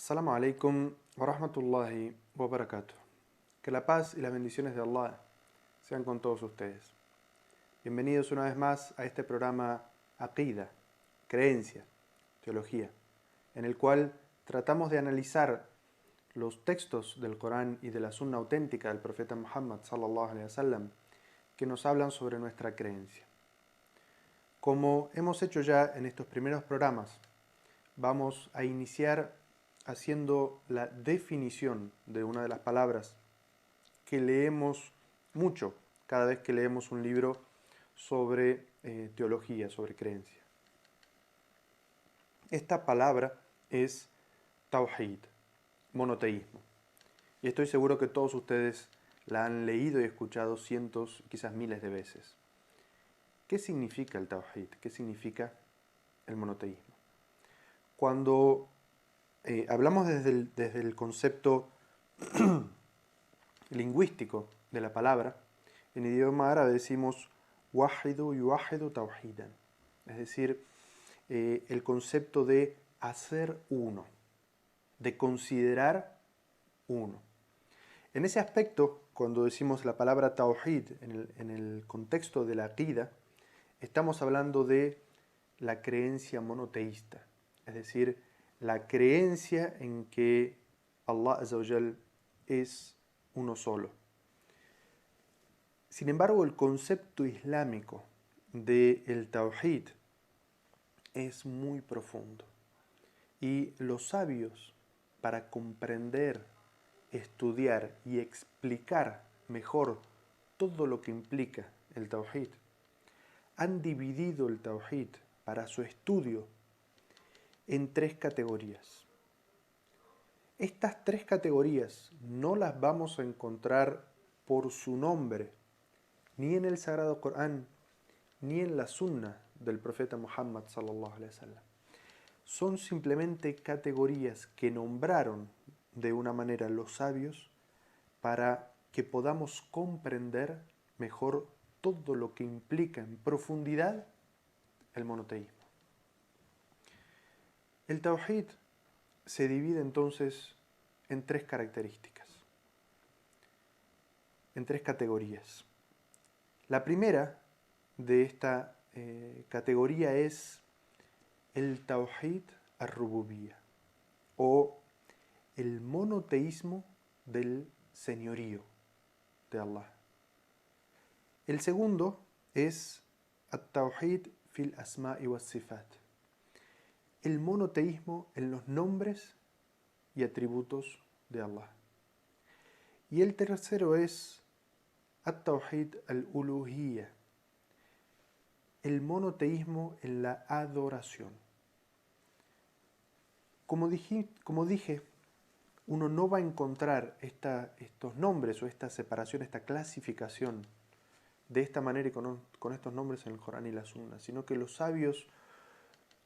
Assalamu alaikum wa rahmatullahi wa barakatuh. Que la paz y las bendiciones de Allah sean con todos ustedes. Bienvenidos una vez más a este programa Aqida, Creencia, Teología, en el cual tratamos de analizar los textos del Corán y de la Sunna auténtica del profeta Muhammad sallallahu alaihi wasallam que nos hablan sobre nuestra creencia. Como hemos hecho ya en estos primeros programas, vamos a iniciar haciendo la definición de una de las palabras que leemos mucho cada vez que leemos un libro sobre teología, sobre creencia. Esta palabra es Tawhid, monoteísmo. Y estoy seguro que todos ustedes la han leído y escuchado cientos, quizás miles de veces. ¿Qué significa el Tawhid? ¿Qué significa el monoteísmo? Cuando hablamos desde el concepto lingüístico de la palabra, en idioma árabe decimos wahidu yuwahidu tawhidan, es decir, el concepto de hacer uno, de considerar uno. En ese aspecto, cuando decimos la palabra tawhid en el contexto de la aqida, estamos hablando de la creencia monoteísta, es decir, la creencia en que Allah Azza wa Jal es uno solo. Sin embargo, el concepto islámico del Tawhid es muy profundo. Y los sabios, para comprender, estudiar y explicar mejor todo lo que implica el Tawhid, han dividido el Tawhid para su estudio en tres categorías. Estas tres categorías no las vamos a encontrar por su nombre, ni en el Sagrado Corán, ni en la Sunna del profeta Muhammad sallallahu alaihi wasallam. Son simplemente categorías que nombraron de una manera los sabios para que podamos comprender mejor todo lo que implica en profundidad el monoteísmo. El Tawhid se divide entonces en tres características, en tres categorías. La primera de esta categoría es el Tawhid ar-Rububiyya, o el monoteísmo del señorío de Allah. El segundo es at-Tawhid fil asma'i was sifat, el monoteísmo en los nombres y atributos de Allah. Y el tercero es at-Tawhid al-Uluhiyya, el monoteísmo en la adoración. Como dije, uno no va a encontrar estos nombres o esta separación, esta clasificación de esta manera y con estos nombres en el Corán y la Sunna, sino que los sabios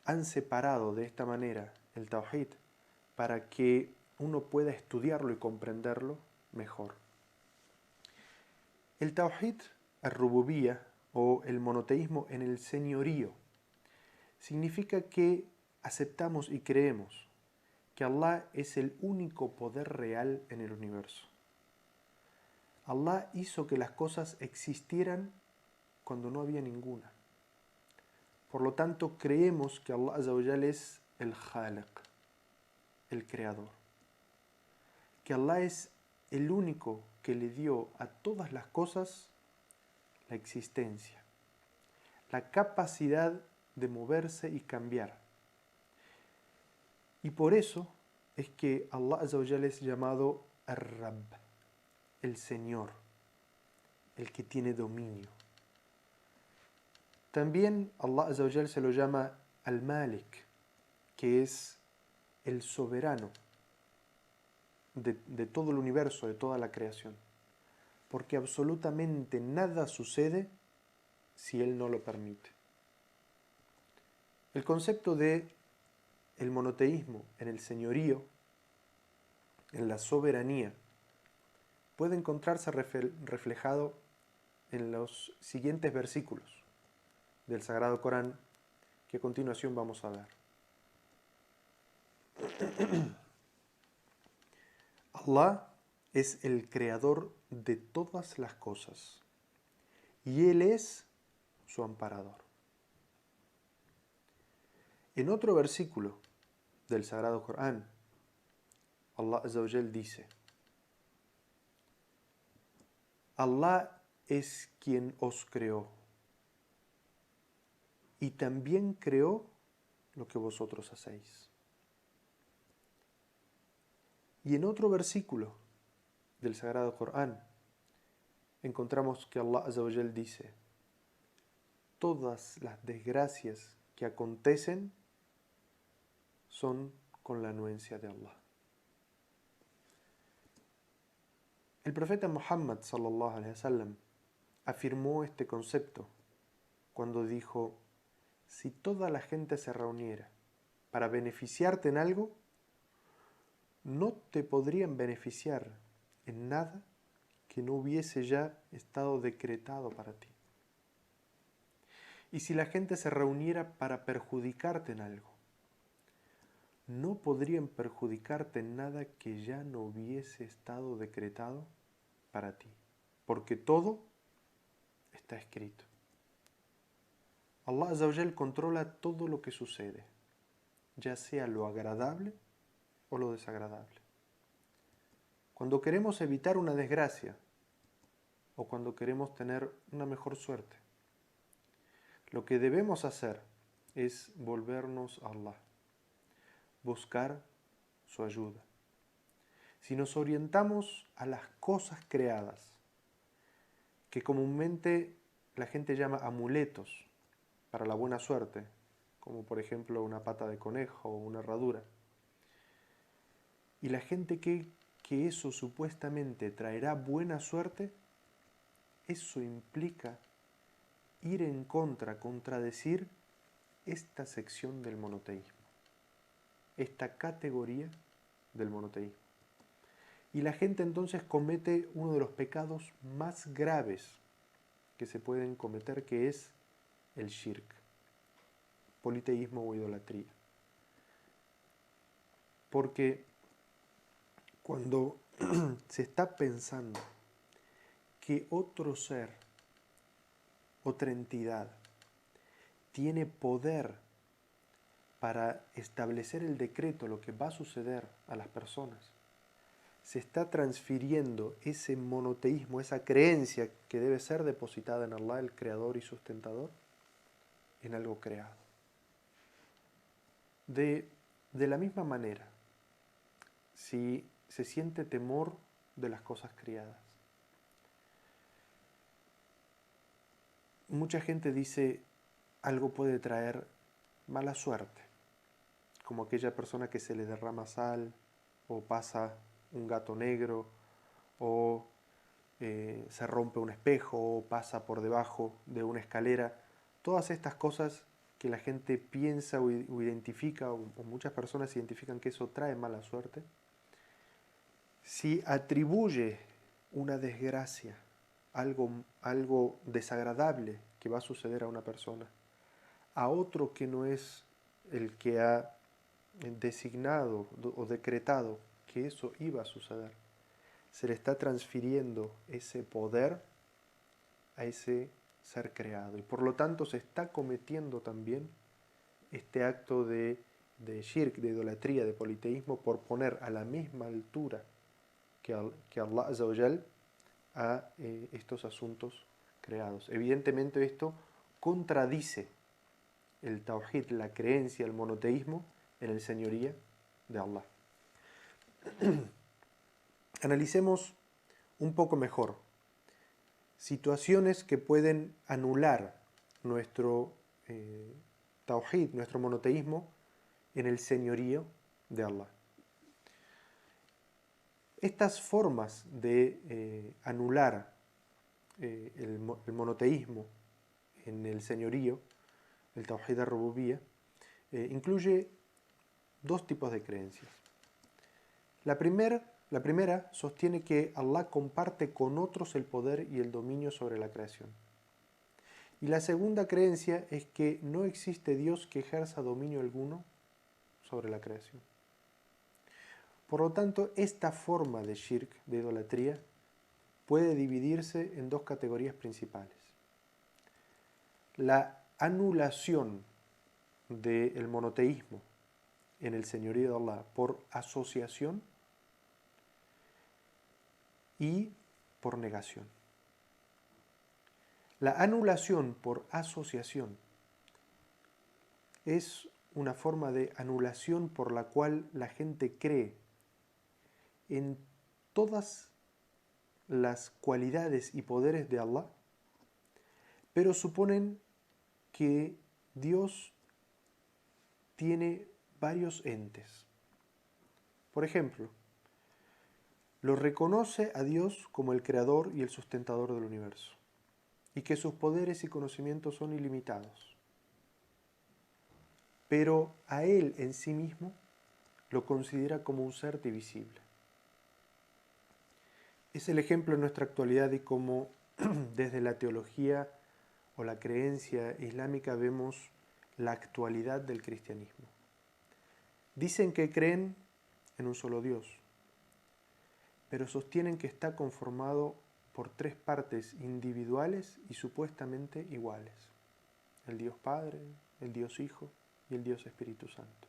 han separado de esta manera el Tawhid para que uno pueda estudiarlo y comprenderlo mejor. El Tawhid ar-Rububiyya, o el monoteísmo en el señorío, significa que aceptamos y creemos que Allah es el único poder real en el universo. Allah hizo que las cosas existieran cuando no había ninguna. Por lo tanto, creemos que Allah Azza wa Jal es el Khaliq, el creador. Que Allah es el único que le dio a todas las cosas la existencia, la capacidad de moverse y cambiar. Y por eso es que Allah Azza wa Jal es llamado Ar-Rabb, el Señor, el que tiene dominio. También Allah Azza wa Jal se lo llama Al-Malik, que es el soberano de todo el universo, de toda la creación. Porque absolutamente nada sucede si Él no lo permite. El concepto de el monoteísmo en el señorío, en la soberanía, puede encontrarse reflejado en los siguientes versículos del Sagrado Corán que a continuación vamos a ver. Allah es el creador de todas las cosas y Él es su amparador. En otro versículo del Sagrado Corán, Allah Azza wa Jal dice: Allah es quien os creó y también creó lo que vosotros hacéis. Y en otro versículo del Sagrado Corán encontramos que Allah Azza wa Jal dice: todas las desgracias que acontecen son con la anuencia de Allah. El profeta Muhammad sallallahu alaihi wasallam afirmó este concepto cuando dijo: si toda la gente se reuniera para beneficiarte en algo, no te podrían beneficiar en nada que no hubiese ya estado decretado para ti. Y si la gente se reuniera para perjudicarte en algo, no podrían perjudicarte en nada que ya no hubiese estado decretado para ti, porque todo está escrito. Allah Azza wa Jal controla todo lo que sucede, ya sea lo agradable o lo desagradable. Cuando queremos evitar una desgracia o cuando queremos tener una mejor suerte, lo que debemos hacer es volvernos a Allah, buscar su ayuda. Si nos orientamos a las cosas creadas, que comúnmente la gente llama amuletos para la buena suerte, como por ejemplo una pata de conejo o una herradura, y la gente que eso supuestamente traerá buena suerte, eso implica ir en contra, contradecir esta sección del monoteísmo, esta categoría del monoteísmo. Y la gente entonces comete uno de los pecados más graves que se pueden cometer, que es el shirk, politeísmo o idolatría. Porque cuando se está pensando que otro ser, otra entidad, tiene poder para establecer el decreto, lo que va a suceder a las personas, se está transfiriendo ese monoteísmo, esa creencia que debe ser depositada en Allah, el creador y sustentador, en algo creado. De la misma manera, si se siente temor de las cosas criadas, mucha gente dice: algo puede traer mala suerte, como aquella persona que se le derrama sal, o pasa un gato negro, o se rompe un espejo, o pasa por debajo de una escalera. Todas estas cosas que la gente piensa o identifica, o muchas personas identifican que eso trae mala suerte, si atribuye una desgracia, algo desagradable que va a suceder a una persona, a otro que no es el que ha designado o decretado que eso iba a suceder, se le está transfiriendo ese poder a ese ser creado, y por lo tanto se está cometiendo también este acto de shirk, de idolatría, de politeísmo, por poner a la misma altura que Allah Azza wa Jal a estos asuntos creados. Evidentemente esto contradice el tawhid, la creencia, el monoteísmo en el señoría de Allah. Analicemos un poco mejor situaciones que pueden anular nuestro tawhid, nuestro monoteísmo en el señorío de Allah. Estas formas de anular el monoteísmo en el señorío, el tawhid ar-rububiyya, incluye dos tipos de creencias. La primera sostiene que Allah comparte con otros el poder y el dominio sobre la creación. Y la segunda creencia es que no existe Dios que ejerza dominio alguno sobre la creación. Por lo tanto, esta forma de shirk, de idolatría, puede dividirse en dos categorías principales. La anulación del monoteísmo en el señorío de Allah por asociación y por negación. La anulación por asociación es una forma de anulación por la cual la gente cree en todas las cualidades y poderes de Allah, pero suponen que Dios tiene varios entes. Por ejemplo, lo reconoce a Dios como el creador y el sustentador del universo, y que sus poderes y conocimientos son ilimitados. Pero a Él en sí mismo lo considera como un ser divisible. Es el ejemplo en nuestra actualidad de cómo desde la teología o la creencia islámica vemos la actualidad del cristianismo. Dicen que creen en un solo Dios, pero sostienen que está conformado por tres partes individuales y supuestamente iguales: el Dios Padre, el Dios Hijo y el Dios Espíritu Santo.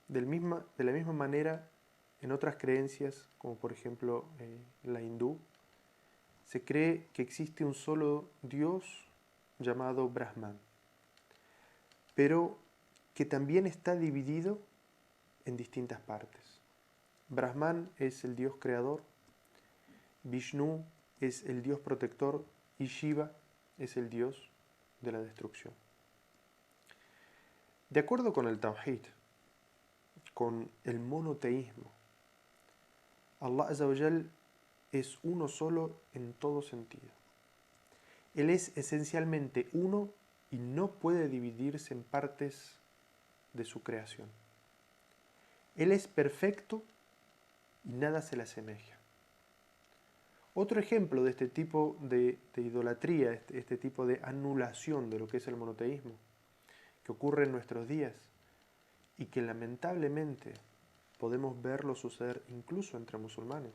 De la misma manera, en otras creencias, como por ejemplo la hindú, se cree que existe un solo Dios llamado Brahman, pero que también está dividido en distintas partes. Brahman es el Dios creador, Vishnu es el Dios protector y Shiva es el Dios de la destrucción. De acuerdo con el Tawhid, con el monoteísmo, Allah Azza wa Jal es uno solo en todo sentido. Él es esencialmente uno y no puede dividirse en partes de su creación. Él es perfecto y nada se le asemeja. Otro ejemplo de este tipo de idolatría, este tipo de anulación de lo que es el monoteísmo, que ocurre en nuestros días y que lamentablemente podemos verlo suceder incluso entre musulmanes,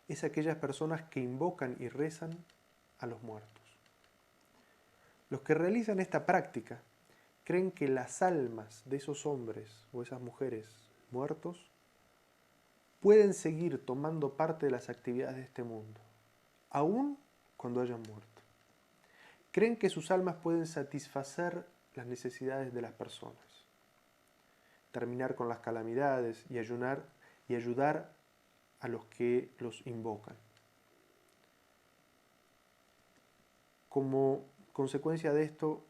es aquellas personas que invocan y rezan a los muertos. Los que realizan esta práctica creen que las almas de esos hombres o esas mujeres muertos pueden seguir tomando parte de las actividades de este mundo, aun cuando hayan muerto. Creen que sus almas pueden satisfacer las necesidades de las personas, terminar con las calamidades y ayudar a los que los invocan. Como consecuencia de esto,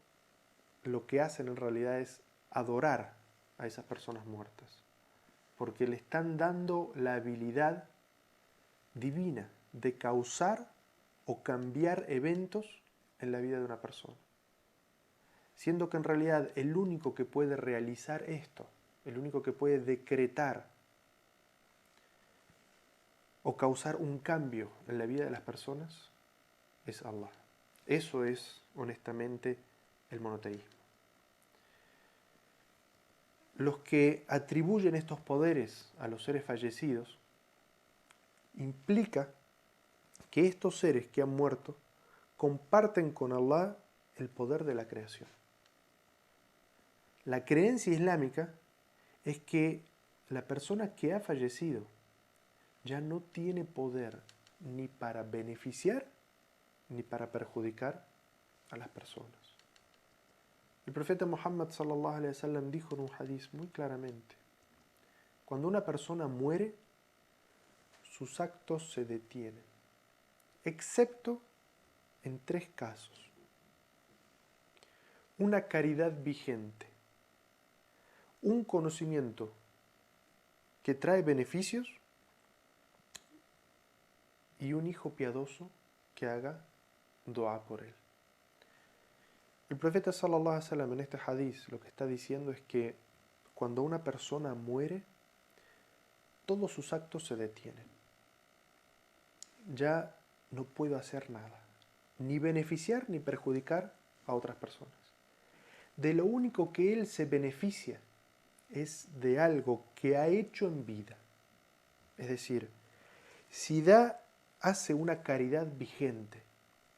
lo que hacen en realidad es adorar a esas personas muertas, porque le están dando la habilidad divina de causar o cambiar eventos en la vida de una persona. Siendo que en realidad el único que puede realizar esto, el único que puede decretar o causar un cambio en la vida de las personas es Allah. Eso es, honestamente, el monoteísmo. Los que atribuyen estos poderes a los seres fallecidos implica que estos seres que han muerto comparten con Allah el poder de la creación. La creencia islámica es que la persona que ha fallecido ya no tiene poder ni para beneficiar ni para perjudicar a las personas. El profeta Muhammad sallallahu alaihi wasallam dijo en un hadiz muy claramente: cuando una persona muere, sus actos se detienen, excepto en tres casos: una caridad vigente, un conocimiento que trae beneficios y un hijo piadoso que haga dua por él. El profeta sallallahu alaihi wasallam en este hadiz lo que está diciendo es que cuando una persona muere, todos sus actos se detienen. Ya no puede hacer nada, ni beneficiar ni perjudicar a otras personas. De lo único que él se beneficia es de algo que ha hecho en vida. Es decir, si hace una caridad vigente,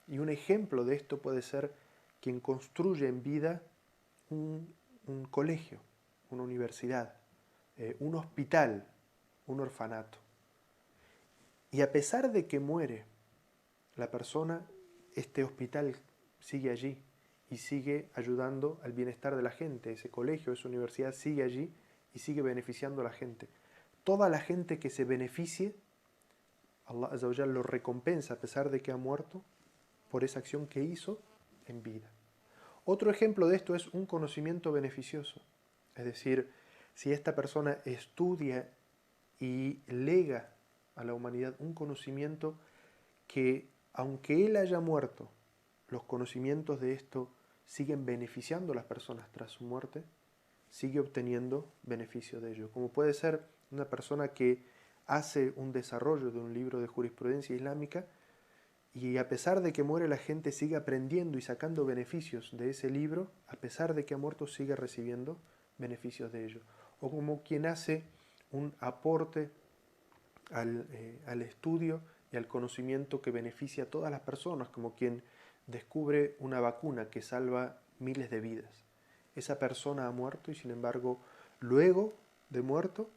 y un ejemplo de esto puede ser quien construye en vida un colegio, una universidad, un hospital, un orfanato. Y a pesar de que muere la persona, este hospital sigue allí y sigue ayudando al bienestar de la gente. Ese colegio, esa universidad sigue allí y sigue beneficiando a la gente. Toda la gente que se beneficie, Allah Azza wa Jalla lo recompensa a pesar de que ha muerto por esa acción que hizo en vida. Otro ejemplo de esto es un conocimiento beneficioso. Es decir, si esta persona estudia y lega a la humanidad un conocimiento que, aunque él haya muerto, los conocimientos de esto siguen beneficiando a las personas tras su muerte, sigue obteniendo beneficio de ello. Como puede ser una persona que hace un desarrollo de un libro de jurisprudencia islámica y a pesar de que muere la gente sigue aprendiendo y sacando beneficios de ese libro, a pesar de que ha muerto sigue recibiendo beneficios de ello. O como quien hace un aporte al estudio y al conocimiento que beneficia a todas las personas, como quien descubre una vacuna que salva miles de vidas. Esa persona ha muerto y sin embargo, luego de muerto,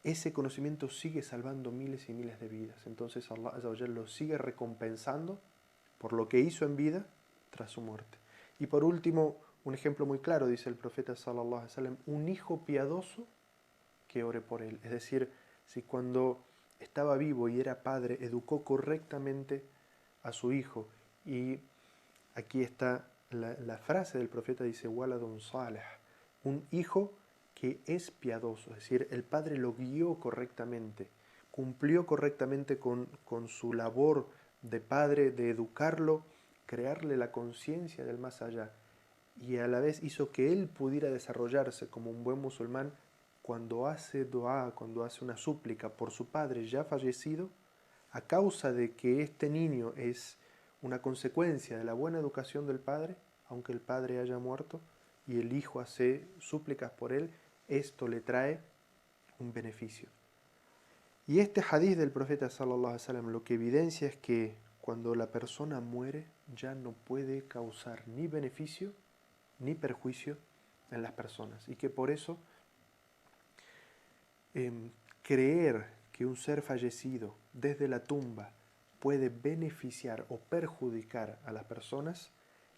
ese conocimiento sigue salvando miles y miles de vidas. Entonces Allah Azza wa Jalla lo sigue recompensando por lo que hizo en vida tras su muerte. Y por último, un ejemplo muy claro, dice el profeta sallallahu alaihi wasallam, un hijo piadoso que ore por él. Es decir, si cuando estaba vivo y era padre, educó correctamente a su hijo. Y aquí está la frase del profeta, dice, Waladun Saleh, un hijo que es piadoso, es decir, el padre lo guió correctamente, cumplió correctamente con su labor de padre, de educarlo, crearle la conciencia del más allá, y a la vez hizo que él pudiera desarrollarse como un buen musulmán cuando hace dua, cuando hace una súplica por su padre ya fallecido, a causa de que este niño es una consecuencia de la buena educación del padre, aunque el padre haya muerto, y el hijo hace súplicas por él, esto le trae un beneficio. Y este hadith del profeta sallallahu alaihi wasallam lo que evidencia es que cuando la persona muere ya no puede causar ni beneficio ni perjuicio en las personas, y que por eso creer que un ser fallecido desde la tumba puede beneficiar o perjudicar a las personas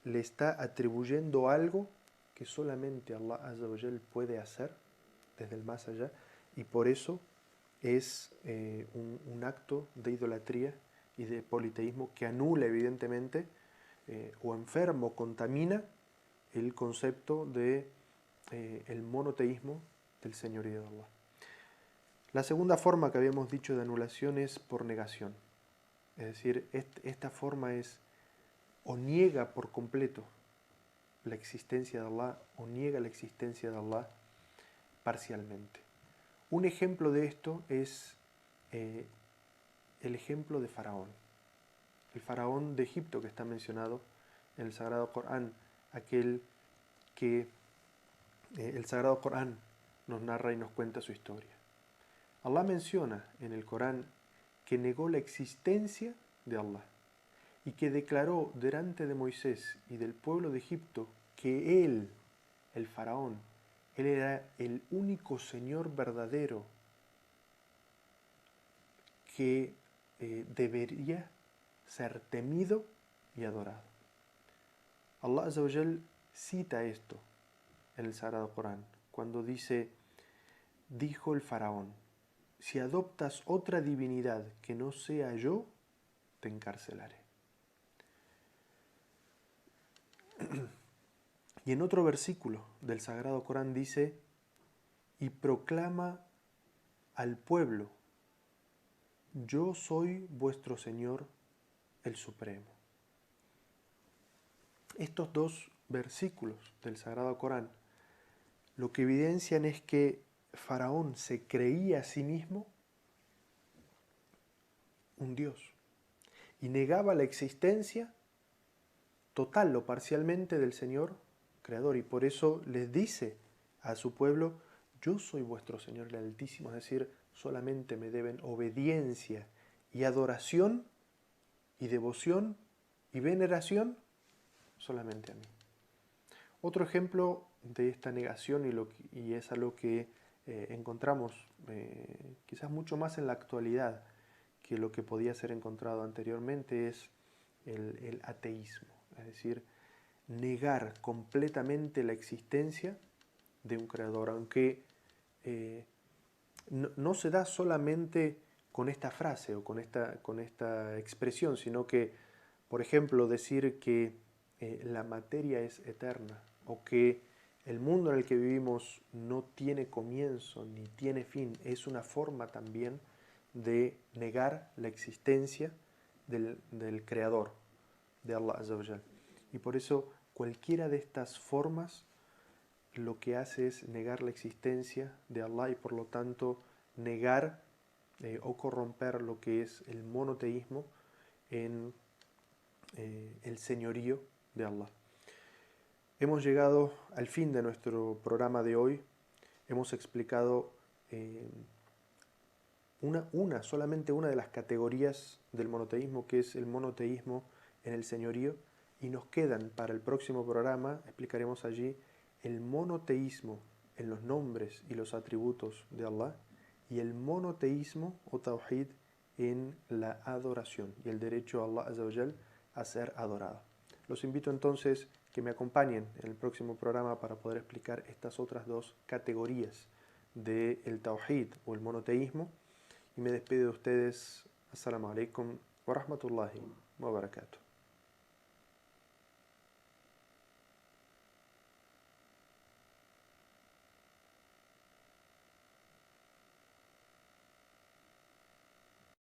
le está atribuyendo algo que solamente Allah Azza wa Jal puede hacer desde el más allá, y por eso es un acto de idolatría y de politeísmo que anula evidentemente o enferma o contamina el concepto de el monoteísmo del señorío de Allah. La segunda forma que habíamos dicho de anulación es por negación. Es decir, esta forma es o niega por completo la existencia de Allah o niega la existencia de Allah parcialmente. Un ejemplo de esto es el ejemplo de Faraón. El faraón de Egipto que está mencionado en el Sagrado Corán, aquel que el Sagrado Corán nos narra y nos cuenta su historia. Allah menciona en el Corán que negó la existencia de Allah y que declaró delante de Moisés y del pueblo de Egipto que él, el faraón, él era el único Señor verdadero que debería ser temido y adorado. Allah Azza wa Jal cita esto en el Sagrado Corán cuando dice, dijo el faraón, si adoptas otra divinidad que no sea yo, te encarcelaré. Y en otro versículo del Sagrado Corán dice, y proclama al pueblo, yo soy vuestro Señor el Supremo. Estos dos versículos del Sagrado Corán lo que evidencian es que Faraón se creía a sí mismo un Dios y negaba la existencia total o parcialmente del Señor Creador, y por eso les dice a su pueblo, yo soy vuestro Señor el Altísimo, es decir, solamente me deben obediencia y adoración y devoción y veneración solamente a mí. Otro ejemplo de esta negación y es algo que encontramos quizás mucho más en la actualidad que lo que podía ser encontrado anteriormente es el ateísmo, es decir, negar completamente la existencia de un creador, aunque no se da solamente con esta frase o con esta expresión, sino que, por ejemplo, decir que la materia es eterna o que el mundo en el que vivimos no tiene comienzo ni tiene fin, es una forma también de negar la existencia del Creador, de Allah Azza wa Jal. Y por eso cualquiera de estas formas lo que hace es negar la existencia de Allah y por lo tanto negar o corromper lo que es el monoteísmo en el señorío de Allah. Hemos llegado al fin de nuestro programa de hoy. Hemos explicado solamente una de las categorías del monoteísmo, que es el monoteísmo en el señorío, y nos quedan para el próximo programa, explicaremos allí el monoteísmo en los nombres y los atributos de Allah y el monoteísmo o tawhid en la adoración y el derecho a Allah Azza wa Jal a ser adorado. Los invito entonces que me acompañen en el próximo programa para poder explicar estas otras dos categorías del tawhid o el monoteísmo y me despido de ustedes. Assalamu alaikum wa rahmatullahi wa barakatuh.